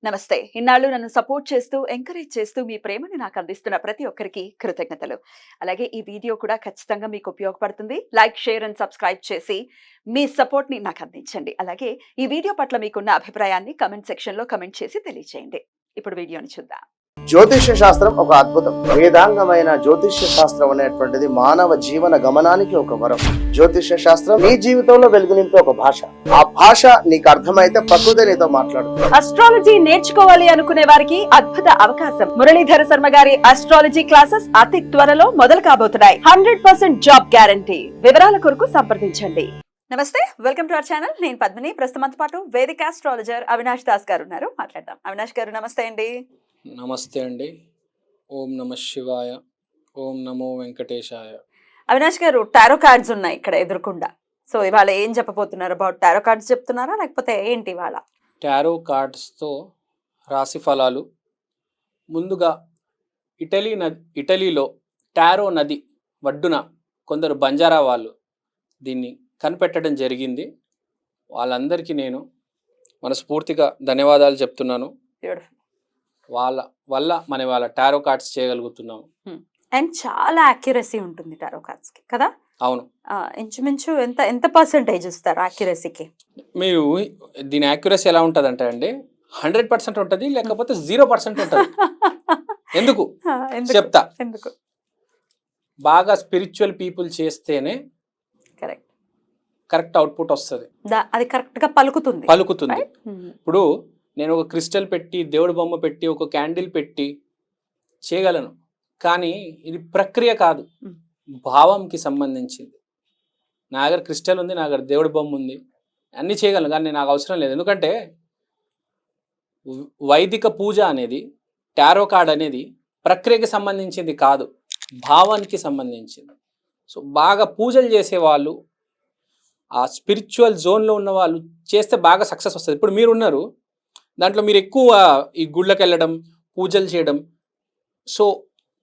నమస్తే. ఇన్నాళ్ళు నన్ను సపోర్ట్ చేస్తూ, ఎంకరేజ్ చేస్తూ మీ ప్రేమని నాకు అందిస్తున్న ప్రతి ఒక్కరికి కృతజ్ఞతలు. అలాగే ఈ వీడియో కూడా ఖచ్చితంగా మీకు ఉపయోగపడుతుంది. లైక్, షేర్ అండ్ సబ్స్క్రైబ్ చేసి మీ సపోర్ట్‌ని నాకు అందించండి. అలాగే ఈ వీడియో పట్ల మీకున్న అభిప్రాయాన్ని కామెంట్ సెక్షన్‌లో కామెంట్ చేసి తెలియజేయండి. ఇప్పుడు వీడియోని చూద్దాం. జ్యోతిష్య శాస్త్రం ఒక అద్భుతం. వేదాంగమైన జ్యోతిష్య శాస్త్రం అనేటువంటిది మానవ జీవన గమనానికి ఒక వరం. జ్యోతిష్య శాస్త్రం నీ జీవితంలో వెలుగునింపే ఒక భాష. ఆ భాష నీకు అర్థమైతే ప్రకృతి నీతో మాట్లాడుతుంది. అస్ట్రాలజీ నేర్చుకోవాలి అనుకునే వారికి అద్భుత అవకాశం. మురళీధర శర్మ గారి అస్ట్రాలజీ క్లాసెస్ అతి త్వరలో మొదలు కాబోతున్నాయి. 100% జాబ్ గ్యారంటీ. వివరాల కొరకు సంప్రదించండి. నమస్తే, వెల్కమ్ టు అవర్ ఛానల్. నేను పద్మిని. ప్రస్తుతంతో పాటు వేదిక ఆస్ట్రాలజర్ అవినాష్ దాస్ గారు ఉన్నారు. మాట్లాడదాం. అవినాష్ గారు నమస్తే అండి. నమస్తే అండి. ఓం నమ శివాయ, ఓం నమో వెంకటేశాయ. అవినాష్ గారు, టారో కార్డ్స్ ఉన్నాయి ఇక్కడ ఎదురుకుండా. సో ఇవాళ ఏం చెప్పబోతున్నారు? అబౌట్ టారో కార్డ్స్ చెప్తున్నారా లేకపోతే ఏంటి ఇవాళ? టారో కార్డ్స్తో రాశి ఫలాలు. ముందుగా ఇటలీలో టారో నది ఒడ్డున కొందరు బంజారా వాళ్ళు దీన్ని కనిపెట్టడం జరిగింది. వాళ్ళందరికీ నేను మనస్ఫూర్తిగా ధన్యవాదాలు చెప్తున్నాను. వాళ్ళ వల్ల మనం వాళ్ళ టారో కార్డ్స్ చేయగలుగుతున్నాము. అండ్ చాలా యాక్యురసీ ఉంటుంది టారో కార్డ్స్ కి కదా? అవును. ఇంచుమించు ఎంత పర్సెంటేజ్ ఇస్తారు యాక్యురసీకి? మీరు దీని యాక్యురసీ ఎలా ఉంటుంది అంటే అండి, 100% ఉంటుంది, లేకపోతే 0% ఉంటుంది. ఎందుకు చెప్తా. ఎందుకు? బాగా స్పిరిచువల్ పీపుల్ చేస్తేనే కరెక్ట్ అవుట్పుట్ వస్తుంది. అది కరెక్ట్ గా పలుకుతుంది. ఇప్పుడు నేను ఒక క్రిస్టల్ పెట్టి, దేవుడి బొమ్మ పెట్టి, ఒక క్యాండిల్ పెట్టి చేయగలను, కానీ ఇది ప్రక్రియ కాదు, భావంకి సంబంధించింది. నా దగ్గర క్రిస్టల్ ఉంది, నా దగ్గర దేవుడి బొమ్మ ఉంది, అన్నీ చేయగలను, కానీ నాకు అవసరం లేదు. ఎందుకంటే వైదిక పూజ అనేది, టారో కార్డ్ అనేది ప్రక్రియకి సంబంధించింది కాదు, భావానికి సంబంధించింది. సో బాగా పూజలు చేసేవాళ్ళు, ఆ స్పిరిచువల్ జోన్లో ఉన్న వాళ్ళు చేస్తే బాగా సక్సెస్ వస్తుంది. ఇప్పుడు మీరున్నారు దాంట్లో, మీరు ఎక్కువ ఈ గుళ్ళకి వెళ్ళడం, పూజలు చేయడం, సో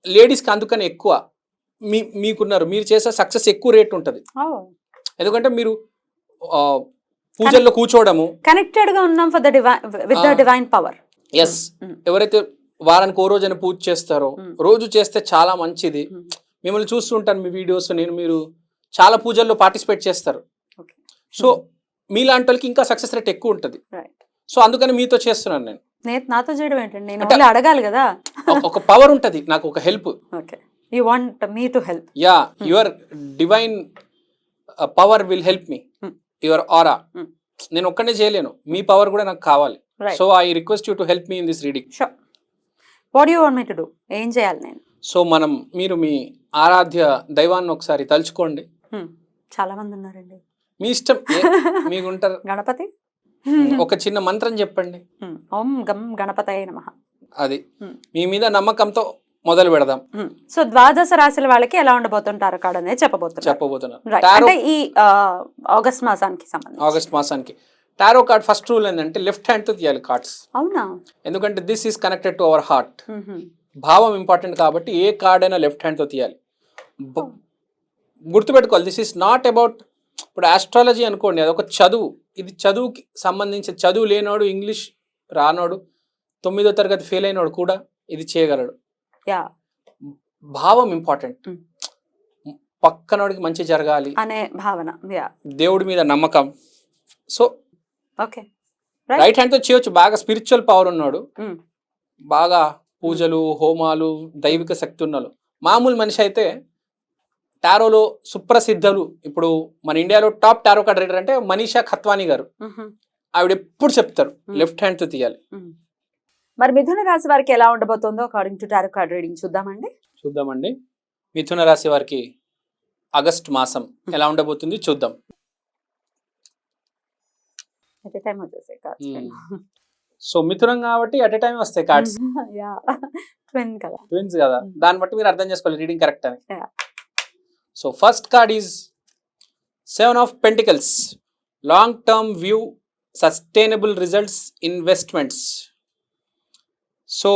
లేడీస్కి అందుకని ఎక్కువ మీకున్నారు, మీరు చేసే సక్సెస్ ఎక్కువ రేట్ ఉంటుంది. ఎందుకంటే మీరు పూజల్లో కూర్చోవడము, కనెక్టెడ్ గా ఉన్నాం for the with the divine power. Yes. ఎవరైతే వారానికి ఓ రోజు అని పూజ చేస్తారో, రోజు చేస్తే చాలా మంచిది. మిమ్మల్ని చూస్తుంటాను మీ వీడియోస్, మీరు చాలా పూజల్లో పార్టిసిపేట్ చేస్తారు. సో మీలాంటి వాళ్ళకి ఇంకా సక్సెస్ రేట్ ఎక్కువ ఉంటుంది. సో అందుకని మీతో చేస్తున్నాను నేను. నాతో చేయడం ఏంటండి? నేను అడగాలి కదా. ఒక పవర్ ఉంటుంది నాకు, ఒక help. You want me to help. Yeah, your divine power will help me, your aura. నేను ఒక్కనే చేయలేను, మీ పవర్ కూడా నాకు కావాలి. So I request you to help me in this reading. What you want me to do? ఏం చేయాలి నేను? So మీరు మీ ఆరాధ్య దైవాన్ని ఒకసారి తలుచుకోండి. చాలా మంది ఉన్నారండి, మీ ఇష్టం, మీకు ఉంటారు. గణపతి, ఒక చిన్న మంత్రం చెప్పండి. ఓం గం గణపతయే నమః. అది మీ మీద నమ్మకంతో మొదలు పెడదాం. సో ద్వాదశ రాశుల వాళ్ళకి ఎలా ఉండబోతుంటారు కార్డ్ అనేది చెప్పబోతున్నారు. అంటే ఈ ఆగస్ట్ మాసానికి టారో కార్డ్ ఫస్ట్ రూల్ ఏంటంటే లెఫ్ట్ హ్యాండ్ తో తీయాలి కార్డ్స్. అవునా? ఎందుకంటే this is connected to our heart. భావం ఇంపార్టెంట్ కాబట్టి ఏ కార్డ్ అయినా లెఫ్ట్ హ్యాండ్ తో తీయాలి. గుర్తుపెట్టుకోవాలి, దిస్ ఈస్ నాట్ అబౌట్, ఇప్పుడు ఆస్ట్రాలజీ అనుకోండి, అదొక చదువు. ఇది చదువుకి సంబంధించి, చదువు లేనోడు, ఇంగ్లీష్ రానోడు, 9వ తరగతి ఫెయిల్ అయినోడు కూడా ఇది చేయగలడు. భావం ఇంపార్టెంట్. పక్కనోడికి మంచి జరగాలి అనే భావన, దేవుడి మీద నమ్మకం. సో ఓకే, రైట్ హ్యాండ్ తో చేయొచ్చు. బాగా స్పిరిచువల్ పవర్ ఉన్నాడు, బాగా పూజలు, హోమాలు, దైవిక శక్తి ఉన్నాడు. మామూలు మనిషి అయితే టారోలో సుప్రసిద్ధులు, ఇప్పుడు మన ఇండియాలో టాప్ టారో కార్డ్ రీడర్ అంటే మనీషా ఖత్వానీ గారు. ఆవిడ ఎప్పుడు చెప్తారు లెఫ్ట్ హ్యాండ్ తో తీయాలి. మరి మిథున రాశి వారికి ఎలా ఉండబోతుందో according to tarot card reading చూద్దామండి. మిథున రాశి వారికి ఆగస్ట్ మాసం ఎలా ఉండబోతుంది చూద్దాం. సో మిథునం కాబట్టి అట్ ఎ టైం వస్తాయి కార్డ్స్. ట్విన్స్ కదా, దాన్ని బట్టి మీరు అర్థం చేసుకోవాలి రీడింగ్ కరెక్ట్ అని. So first card is 7 of Pentacles, long term view, sustainable results, investments. So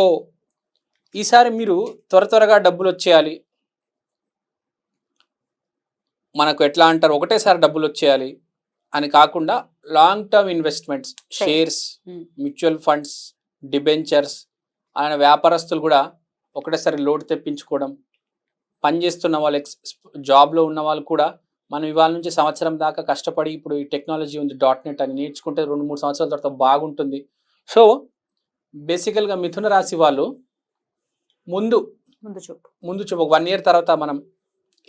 ఈసారి మీరు త్వరగా డబ్బులు వచ్చేయాలి. మనకు ఎట్లా అంటారు, ఒకటేసారి డబ్బులు వచ్చేయాలి అని కాకుండా long term investments, shares, mutual funds, debentures, అలానే వ్యాపారస్తులు కూడా ఒకటేసారి లోడ్ తెప్పించుకోవడం, పనిచేస్తున్న వాళ్ళు జాబ్లో ఉన్న వాళ్ళు కూడా మనం ఇవాళ నుంచి సంవత్సరం దాకా కష్టపడి ఇప్పుడు ఈ టెక్నాలజీ ఉంది .NET అని నేర్చుకుంటే 2-3 సంవత్సరాల తర్వాత బాగుంటుంది. సో బేసికల్గా మిథున రాశి వాళ్ళు ముందు చూపు 1 year తర్వాత మనం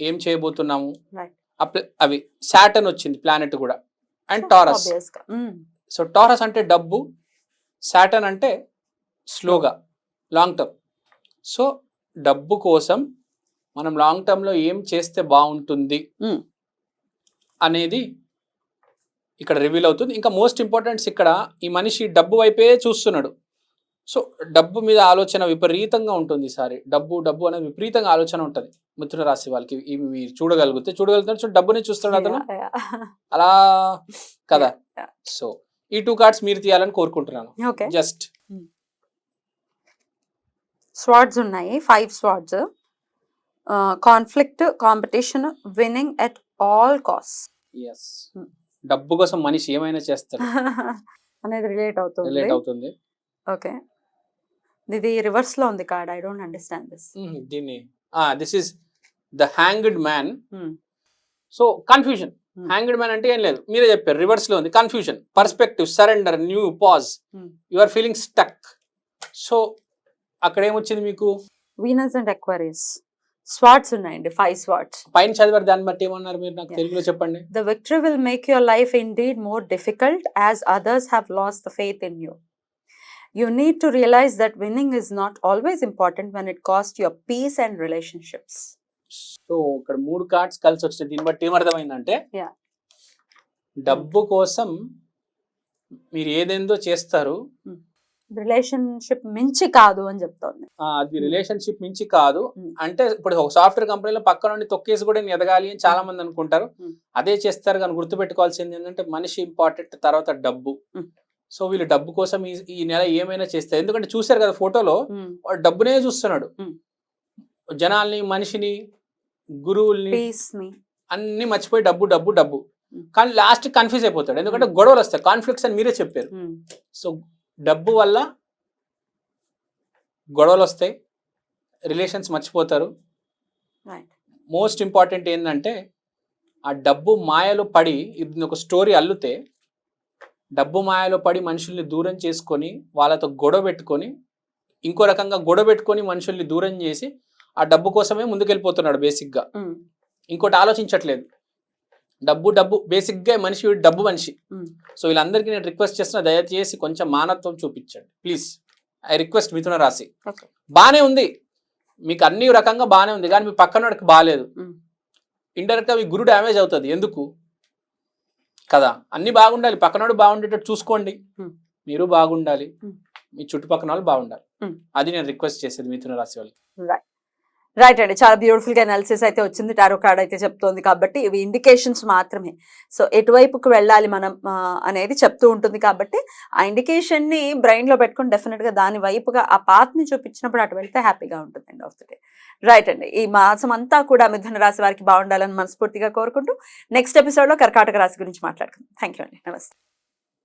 ఏం చేయబోతున్నాము, అవి సాటర్న్ వచ్చింది ప్లానెట్ కూడా, అండ్ టారస్. సో టారస్ అంటే డబ్బు, సాటర్న్ అంటే స్లోగా లాంగ్ టర్మ్. సో డబ్బు కోసం మనం లాంగ్ టర్మ్లో ఏం చేస్తే బాగుంటుంది అనేది ఇక్కడ రివీల్ అవుతుంది. ఇంకా మోస్ట్ ఇంపార్టెంట్స్ ఇక్కడ ఈ మనిషి డబ్బు వైపే చూస్తున్నాడు. సో డబ్బు మీద ఆలోచన విపరీతంగా ఉంటుంది ఈసారి. డబ్బు అనేది విపరీతంగా ఆలోచన ఉంటుంది మిథున రాశి వాళ్ళకి. ఇవి మీరు చూడగలుగుతారు. సో డబ్బుని చూస్తాడు అతను అలా కదా. సో ఈ 2 cards మీరు తీయాలని కోరుకుంటున్నాను. జస్ట్ స్వార్డ్స్ ఉన్నాయి, 5 swords. Conflict, competition, winnowing at all cost. డబ్బు కోసం మనిషి ఏమైనా చేస్తాడు అనేది రిలేట్ అవుతుంది. ఓకే, ఇది రివర్స్ లో ఉంది card. I don't understand this. This is the hanged man. So confusion. Hanged man అంటే ఏం లేదు, మీరే చెప్పారు, రివర్స్ లో ఉంది. Confusion, perspective, surrender, new, pause, you are feeling stuck. So అక్కడ ఏమొచ్చింది మీకు? Venus and Aquarius. స్వార్డ్స్ ఉన్నాయండి, 5 స్వార్డ్స్. పైన చదివారు, దాన్ని బట్టి ఏమన్నారు మీరు? నాకు తెలుగులో చెప్పండి. The victory will make your life indeed more difficult as others have lost the faith in you. You need to realize that winning is not always important when it costs your peace and relationships. So ఇక్కడ 3 cards కలిసి వచ్చినాయి. దీన్ని బట్టి ఏమర్థమైందంటే డబ్బు కోసం మీరు ఏదేందో చేస్తారు, relationship మించి కాదు అని చెప్తోంది. అది రిలేషన్షిప్ మించి కాదు అంటే ఇప్పుడు ఒక సాఫ్ట్వేర్ కంపెనీలో పక్క నుండి తొక్కేసి కూడా నేను ఎదగాలి అని చాలా మంది అనుకుంటారు. అదే చేస్తారు. కానీ గుర్తుపెట్టుకోవాల్సింది ఏంటంటే మనిషి ఇంపార్టెంట్, తర్వాత డబ్బు. సో వీళ్ళు డబ్బు కోసం ఈ నెల ఏమైనా చేస్తారు. ఎందుకంటే చూసారు కదా ఫోటోలో, వాడు డబ్బునే చూస్తున్నాడు. జనాల్ని, మనిషిని, గురువుల్ని అన్ని మర్చిపోయి డబ్బు. కానీ లాస్ట్ కన్ఫ్యూజ్ అయిపోతాడు. ఎందుకంటే గొడవలు వస్తాయి, కాన్ఫ్లిక్ట్స్ అని మీరే చెప్పారు. సో డబ్బు వల్ల గొడవలు వస్తాయి, రిలేషన్స్ మర్చిపోతారు. మోస్ట్ ఇంపార్టెంట్ ఏంటంటే ఆ డబ్బు మాయలో పడి, ఇది ఒక స్టోరీ అల్లుతే, డబ్బు మాయలో పడి మనుషుల్ని దూరం చేసుకొని వాళ్ళతో గొడవ పెట్టుకొని, ఇంకో రకంగా గొడవ పెట్టుకొని మనుషుల్ని దూరం చేసి ఆ డబ్బు కోసమే ముందుకెళ్ళిపోతున్నాడు బేసిక్గా. ఇంకోటి ఆలోచించట్లేదు. డబ్బు బేసిక్గా డబ్బు మనిషి. సో వీళ్ళందరికీ నేను రిక్వెస్ట్ చేస్తున్నా, దయచేసి కొంచెం మానవత్వం చూపించండి ప్లీజ్. ఐ రిక్వెస్ట్ మిథున రాశి. బానే ఉంది మీకు, అన్ని రకంగా బానే ఉంది, కానీ మీ పక్కన వాడికి బాగాలేదు. ఇండైరెక్ట్ గా మీ గురు డ్యామేజ్ అవుతుంది. ఎందుకు కదా? అన్ని బాగుండాలి, పక్కనోడు బాగుండేటట్టు చూసుకోండి, మీరు బాగుండాలి, మీ చుట్టుపక్కల వాళ్ళు బాగుండాలి. అది నేను రిక్వెస్ట్ చేసేది మిథున రాశి వాళ్ళకి. రైట్ అండి, చాలా బ్యూటిఫుల్ గా అనాలిసిస్ అయితే వచ్చింది. టారో కార్డ్ అయితే చెప్తోంది కాబట్టి ఇవి ఇండికేషన్స్ మాత్రమే. సో ఎటువైపుకి వెళ్ళాలి మనం అనేది చెప్తూ ఉంటుంది కాబట్టి ఆ ఇండికేషన్ ని బ్రెయిన్ లో పెట్టుకుని డెఫినెట్ గా దాని వైపుగా ఆ పాత్ ని చూపించినప్పుడు అటు వెళ్తే హ్యాపీగా ఉంటుంది end of the day. Right అండి, ఈ మాసం అంతా కూడా మిథున రాశి వారికి బాగుండాలని మనస్ఫూర్తిగా కోరుకుంటూ నెక్స్ట్ ఎపిసోడ్ లో కర్కాటక రాశి గురించి మాట్లాడుకుందాం. థ్యాంక్ యూ అండి, నమస్తే.